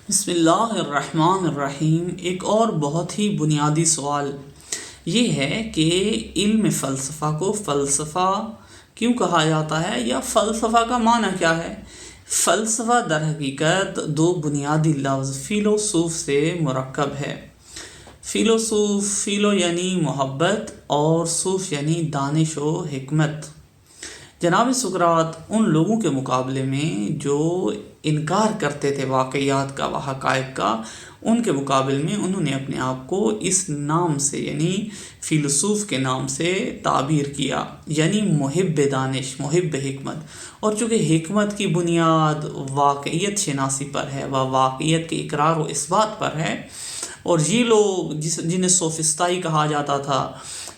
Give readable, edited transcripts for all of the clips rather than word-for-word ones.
بسم اللہ الرحمن الرحیم۔ ایک اور بہت ہی بنیادی سوال یہ ہے کہ علم فلسفہ کو فلسفہ کیوں کہا جاتا ہے، یا فلسفہ کا معنی کیا ہے؟ فلسفہ در حقیقت دو بنیادی لفظ فیلوسوف سے مرکب ہے۔ فیلو یعنی محبت اور صوف یعنی دانش و حکمت۔ جناب سقراط ان لوگوں کے مقابلے میں جو انکار کرتے تھے واقعات کا و حقائق کا، ان کے مقابلے میں انہوں نے اپنے آپ کو اس نام سے یعنی فیلسوف کے نام سے تعبیر کیا، یعنی محب دانش، محب حکمت۔ اور چونکہ حکمت کی بنیاد واقعیت شناسی پر ہے و واقعیت کے اقرار و اثبات پر ہے، اور یہ لوگ جنہیں سوفسطائی کہا جاتا تھا،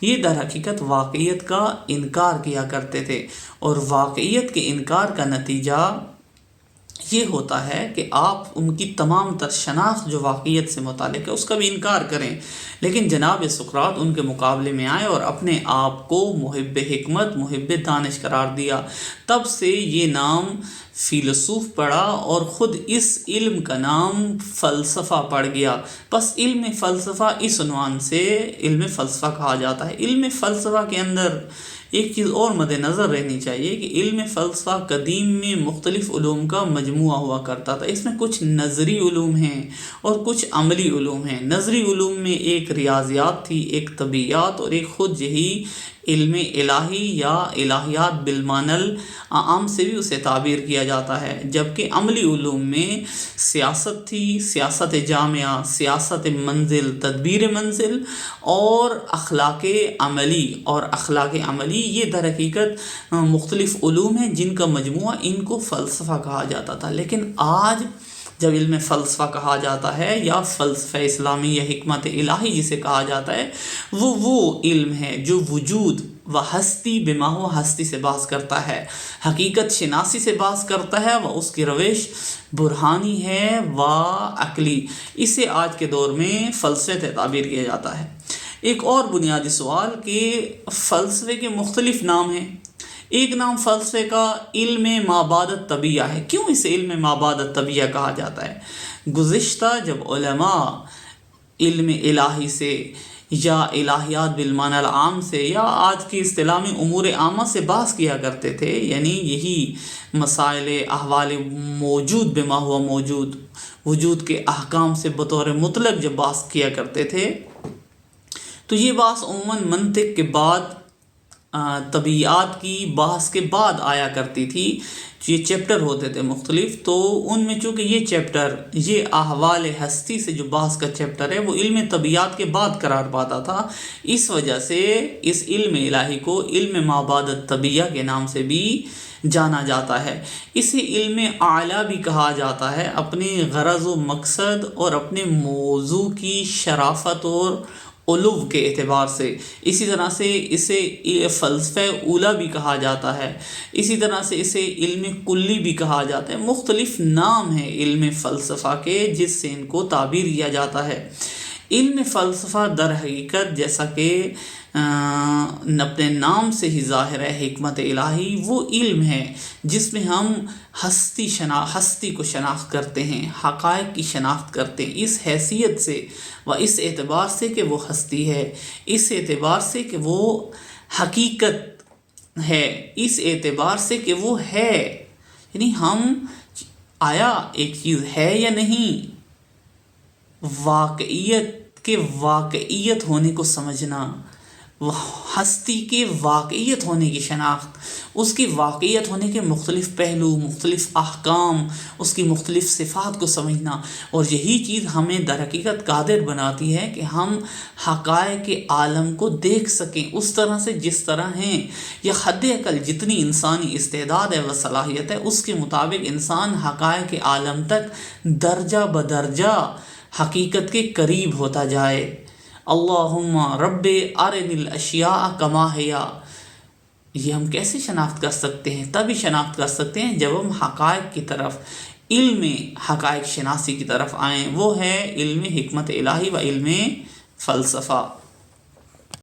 یہ در حقیقت واقعیت کا انکار کیا کرتے تھے، اور واقعیت کے انکار کا نتیجہ یہ ہوتا ہے کہ آپ ان کی تمام تر شناخت جو واقعیت سے متعلق ہے اس کا بھی انکار کریں۔ لیکن جناب سقراط ان کے مقابلے میں آئے اور اپنے آپ کو محب حکمت، محب دانش قرار دیا۔ تب سے یہ نام فیلسوف پڑا اور خود اس علم کا نام فلسفہ پڑ گیا۔ بس علم فلسفہ اس عنوان سے علم فلسفہ کہا جاتا ہے۔ علم فلسفہ کے اندر ایک چیز اور مد نظر رہنی چاہیے کہ علم فلسفہ قدیم میں مختلف علوم کا مجموعہ ہوا کرتا تھا۔ اس میں کچھ نظری علوم ہیں اور کچھ عملی علوم ہیں۔ نظری علوم میں ایک ریاضیات تھی، ایک طبیعیات، اور ایک خود یہی علم الہی یا الہیات بالمعنی العام سے بھی اسے تعبیر کیا جاتا ہے۔ جبکہ عملی علوم میں سیاست تھی، سیاست جامعہ، سیاست منزل، تدبیر منزل، اور اخلاق عملی یہ در حقیقت مختلف علوم ہیں جن کا مجموعہ ان کو فلسفہ کہا جاتا تھا۔ لیکن آج جب علم فلسفہ کہا جاتا ہے یا فلسفہ اسلامی یا حکمت الہی جسے کہا جاتا ہے، وہ علم ہے جو وجود و ہستی بما ہو ہستی سے بحث کرتا ہے، حقیقت شناسی سے بحث کرتا ہے، و اس کی روش برہانی ہے و عقلی۔ اسے آج کے دور میں فلسفے سے تعبیر کیا جاتا ہے۔ ایک اور بنیادی سوال کہ فلسفے کے مختلف نام ہیں۔ ایک نام فلسفے کا علم ما بعد الطبیعہ ہے۔ کیوں اسے علم ما بعد الطبیعہ کہا جاتا ہے؟ گزشتہ جب علماء علم الہی سے یا الہیات بالمعنی العام سے یا آج کی اصطلاح میں امور عامہ سے بحث کیا کرتے تھے، یعنی یہی مسائل احوال موجود بما ہوا موجود، وجود کے احکام سے بطور مطلق جب بحث کیا کرتے تھے، تو یہ بحث عموماً منطق کے بعد، طبیعیات کی بحث کے بعد آیا کرتی تھی۔ یہ چیپٹر ہوتے تھے مختلف، تو ان میں چونکہ یہ چیپٹر، یہ احوال ہستی سے جو بحث کا چیپٹر ہے، وہ علم طبیعیات کے بعد قرار پاتا تھا۔ اس وجہ سے اس علم الہی کو علم ما بعد الطبیعہ کے نام سے بھی جانا جاتا ہے۔ اسے علم اعلیٰ بھی کہا جاتا ہے، اپنے غرض و مقصد اور اپنے موضوع کی شرافت اور علو کے اعتبار سے۔ اسی طرح سے اسے فلسفہ اولیٰ بھی کہا جاتا ہے، اسی طرح سے اسے علم کلی بھی کہا جاتا ہے۔ مختلف نام ہیں علم فلسفہ کے جس سے ان کو تعبیر کیا جاتا ہے۔ علم فلسفہ در حقیقت جیسا کہ اپنے نام سے ہی ظاہر ہے، حکمت الہی وہ علم ہے جس میں ہم ہستی کو شناخت کرتے ہیں، حقائق کی شناخت کرتے ہیں، اس حیثیت سے و اس اعتبار سے کہ وہ ہستی ہے، اس اعتبار سے کہ وہ حقیقت ہے، اس اعتبار سے کہ وہ ہے، یعنی ہم آیا ایک چیز ہے یا نہیں، واقعیت کے واقعیت ہونے کو سمجھنا، ہستی کے واقعیت ہونے کی شناخت، اس کی واقعیت ہونے کے مختلف پہلو، مختلف احکام، اس کی مختلف صفات کو سمجھنا، اور یہی چیز ہمیں در حقیقت قادر بناتی ہے کہ ہم حقائق عالم کو دیکھ سکیں اس طرح سے جس طرح ہیں، یا حد اقل جتنی انسانی استعداد ہے و صلاحیت ہے اس کے مطابق انسان حقائق عالم تک درجہ بدرجہ حقیقت کے قریب ہوتا جائے۔ اللہم رب ارنی الاشیاء کما ہی۔ یہ ہم کیسے شناخت کر سکتے ہیں؟ تبھی شناخت کر سکتے ہیں جب ہم حقائق کی طرف، علم حقائق شناسی کی طرف آئیں، وہ ہے علم حکمت الہی و علم فلسفہ۔